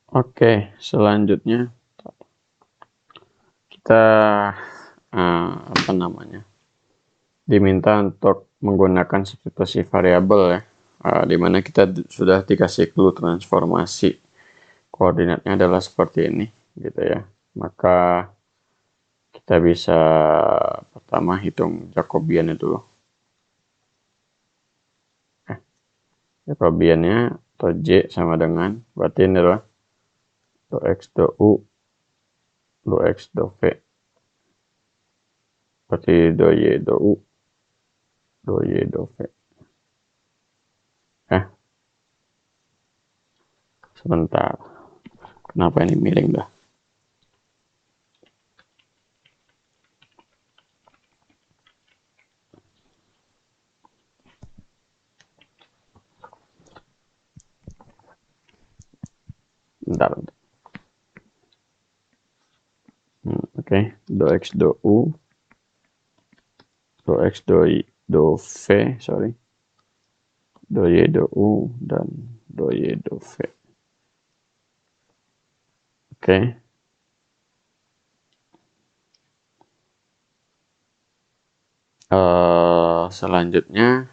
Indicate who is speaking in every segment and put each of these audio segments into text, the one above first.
Speaker 1: Oke, selanjutnya kita diminta untuk menggunakan substitusi variabel ya, di mana kita sudah dikasih clue transformasi koordinatnya adalah seperti ini gitu ya. Maka kita bisa pertama hitung Jacobiannya dulu. Jacobiannya atau J sama dengan, berarti ini adalah do X do U do X do V, berarti do Y do U do Y do V. Sebentar, kenapa ini miring dah? Bentar. Oke, do X do U do X do Y do V, sorry, do Y do U dan do Y do V. Oke. Selanjutnya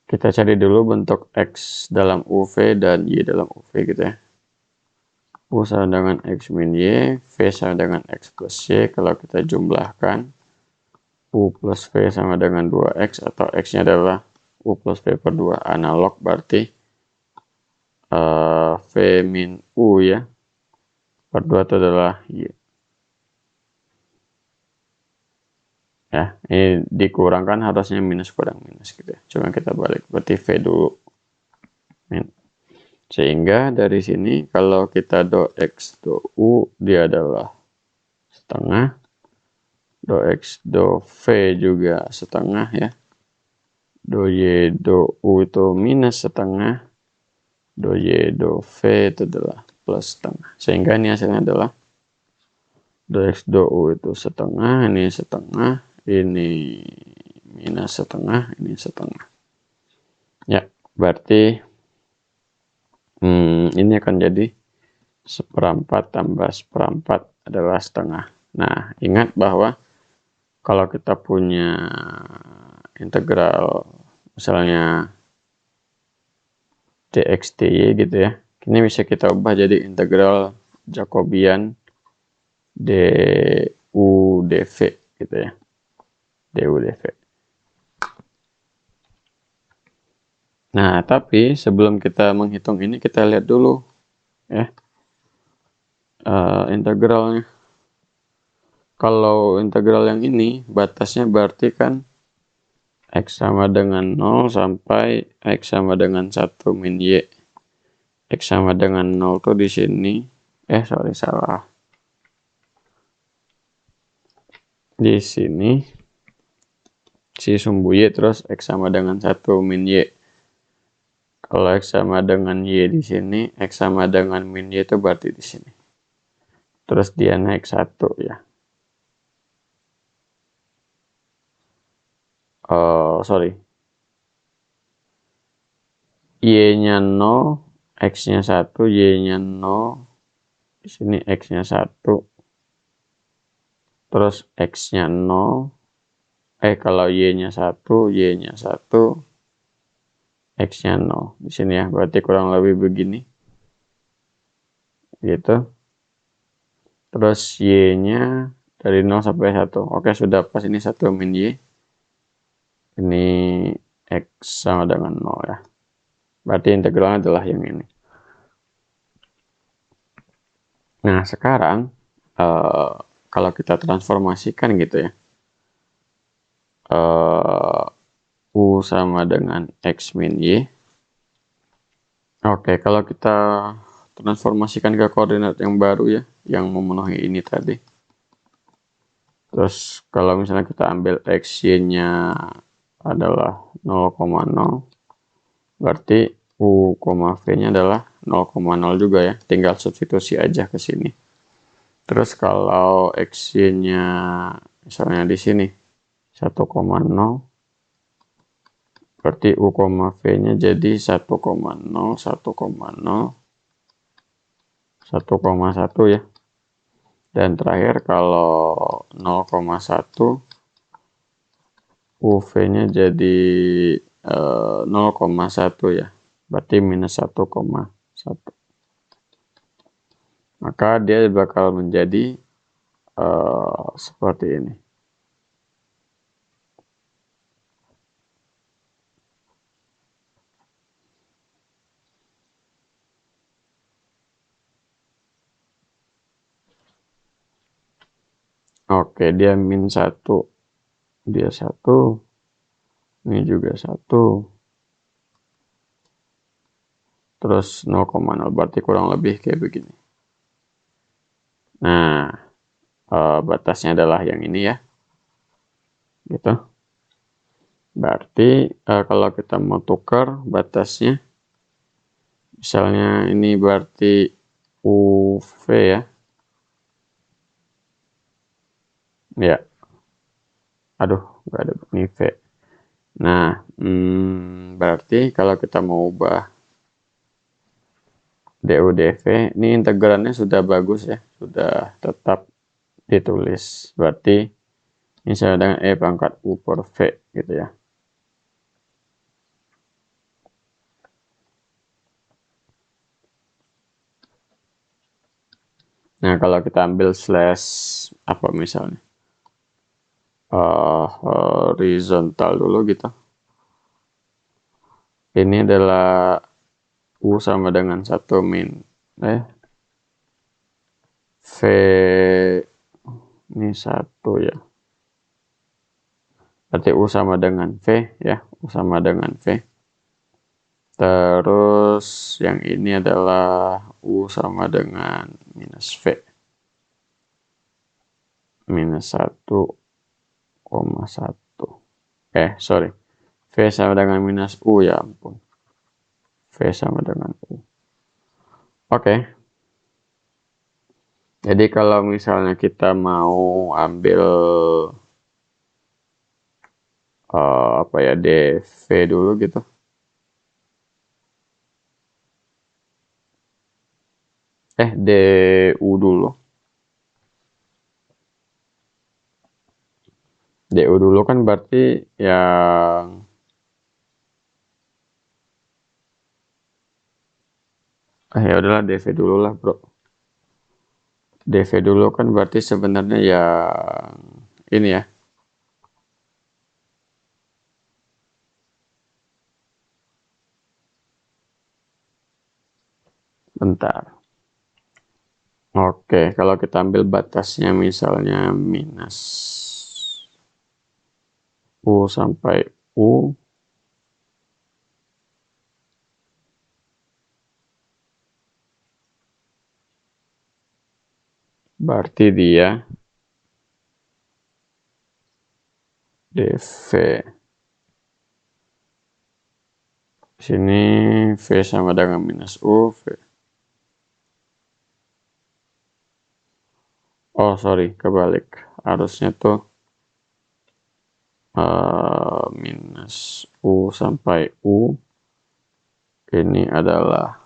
Speaker 1: kita cari dulu bentuk X dalam UV dan Y dalam UV gitu ya. U sama dengan X min Y, V sama dengan X plus Y. Kalau kita jumlahkan, U plus V sama dengan 2X atau X-nya adalah U plus V per 2. Analog berarti V min U ya. Per 2 itu adalah Y. Ya, ini dikurangkan harusnya minus kurang minus gitu ya. Coba kita balik, berarti V dulu. Sehingga dari sini kalau kita do X do U, dia adalah setengah. Do X do V juga setengah ya. Do Y do U itu minus setengah. Do Y do V itu adalah plus setengah. Sehingga ini hasilnya adalah do X do U itu setengah, ini setengah, ini minus setengah, ini setengah. Ya, berarti ini akan jadi seperempat tambah seperempat adalah setengah. Nah, ingat bahwa kalau kita punya integral misalnya dx dy gitu ya, ini bisa kita ubah jadi integral Jacobian du dv gitu ya, du dv. Nah, tapi sebelum kita menghitung ini, kita lihat dulu ya integralnya. Kalau integral yang ini batasnya berarti kan X sama dengan 0 sampai X sama dengan 1 min Y. X sama dengan 0 tuh di sini. Sorry, salah. Di sini si sumbu Y, terus X sama dengan 1 min Y. Kalau X sama dengan Y di sini, X sama dengan min Y itu berarti di sini. Terus dia naik 1 ya. Sorry. Y-nya 0, X-nya 1, Y-nya 0. Di sini X-nya 1. Terus X-nya 0. Kalau Y-nya 1, Y-nya 1. X-nya 0. Di sini ya, berarti kurang lebih begini. Gitu. Terus Y-nya dari 0 sampai 1. Oke, sudah pas ini 1 min Y. Ini X sama dengan 0 ya. Berarti integralnya adalah yang ini. Nah, sekarang kalau kita transformasikan gitu ya. U sama dengan X min Y. Oke, kalau kita transformasikan ke koordinat yang baru ya, yang memenuhi ini tadi. Terus kalau misalnya kita ambil X, Y-nya adalah 0,0, berarti U, V-nya adalah 0,0 juga ya. Tinggal substitusi aja ke sini. Terus kalau X, Y-nya misalnya di sini 1,0, berarti U, V-nya jadi 1,0, 1,0, 1,1 ya. Dan terakhir kalau 0,1 UV-nya jadi 0,1 ya. Berarti minus 1,1. Maka dia bakal menjadi seperti ini. Oke, dia min 1. Dia 1. Ini juga 1. Terus 0,0 berarti kurang lebih kayak begini. Nah, batasnya adalah yang ini ya. Gitu. Berarti kalau kita mau tukar batasnya, misalnya ini berarti UV ya. Ya. Aduh, nggak ada ini V. Nah, berarti kalau kita mau ubah DU/DV, ini integralnya sudah bagus ya, sudah tetap ditulis. Berarti ini sama dengan E pangkat U per V gitu ya. Nah, kalau kita ambil slash apa misalnya horizontal dulu gitu. Ini adalah U sama dengan 1 min V ini 1 ya. Berarti U sama dengan V ya, U sama dengan V. Terus yang ini adalah U sama dengan minus V. Minus 1,1. Sorry. V sama dengan minus U ya ampun. V sama dengan U. Oke. Jadi kalau misalnya kita mau ambil apa ya, DV dulu gitu. DU dulu. DU dulu kan berarti yang ya udahlah DV dulu lah, Bro. DV dulu kan berarti sebenarnya yang ini ya. Bentar. Oke, kalau kita ambil batasnya misalnya minus U sampai U. Berarti dia DV. Sini V sama dengan minus U. V. Oh, sorry, kebalik. Harusnya tuh minus U sampai U. Ini adalah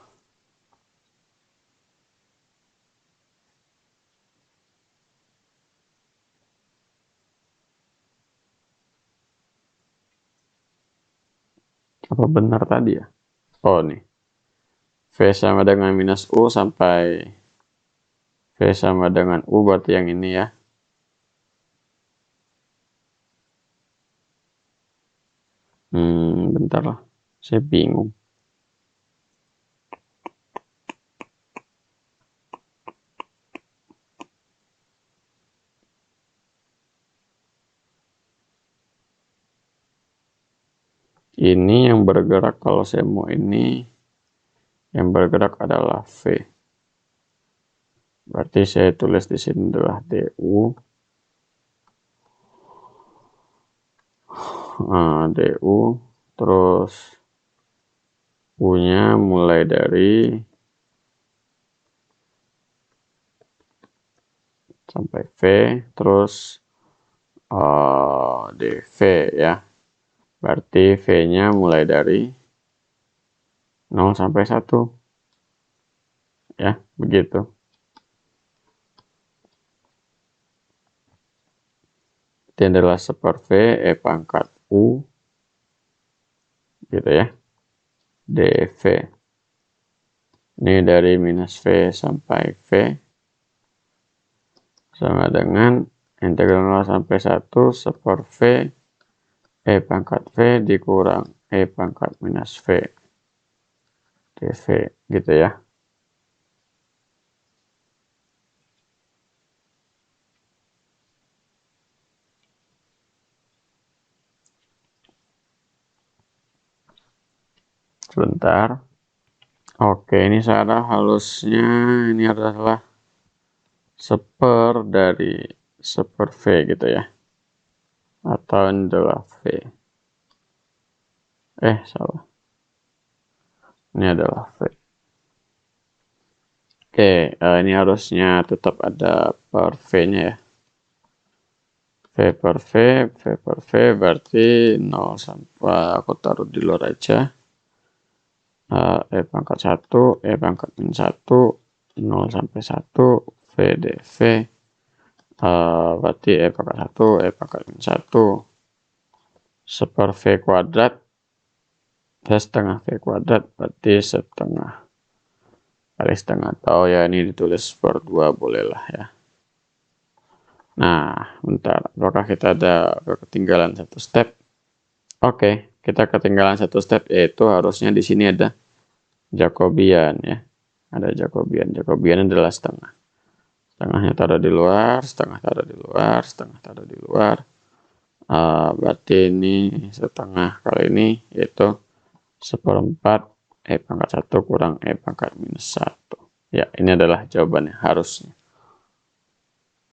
Speaker 1: apa benar tadi ya? Oh, nih. V sama dengan minus U sampai V sama dengan U berarti yang ini ya. Bentar lah. Saya bingung. Ini yang bergerak kalau saya mau ini. Yang bergerak adalah V. Berarti saya tulis di sini adalah DU. DU. Terus U-nya mulai dari sampai V. Terus DV ya. Berarti V-nya mulai dari 0 sampai 1. Ya, begitu. Berarti adalah 1/V E pangkat U gitu ya, dV. Ini dari minus V sampai V sama dengan integral 0 sampai 1 1/V E pangkat V dikurang E pangkat minus V dV gitu ya. Sebentar. Oke, ini cara halusnya ini adalah 1/, dari 1/V gitu ya. Atau ini adalah V. Salah. Ini adalah V. Oke, ini harusnya tetap ada per V-nya ya. V per V, V per V berarti 0 sampai, aku taruh di luar aja. E pangkat 1, E pangkat min 1, 0 sampai 1, V dV. Berarti E pangkat 1, E pangkat min 1, 1/V kuadrat, V setengah V kuadrat, berarti setengah kali setengah. Atau ya ini ditulis per 2 bolehlah ya. Nah, bentar. Apakah kita ada ketinggalan satu step? Oke, kita ketinggalan satu step, yaitu harusnya di sini ada Jacobian ya. Ada Jacobian. Jacobian adalah setengah. Setengahnya taruh di luar, setengah taruh di luar, setengah taruh di luar. Berarti ini setengah kali ini, yaitu 1/4 E pangkat 1 kurang E pangkat minus 1. Ya, ini adalah jawabannya harusnya.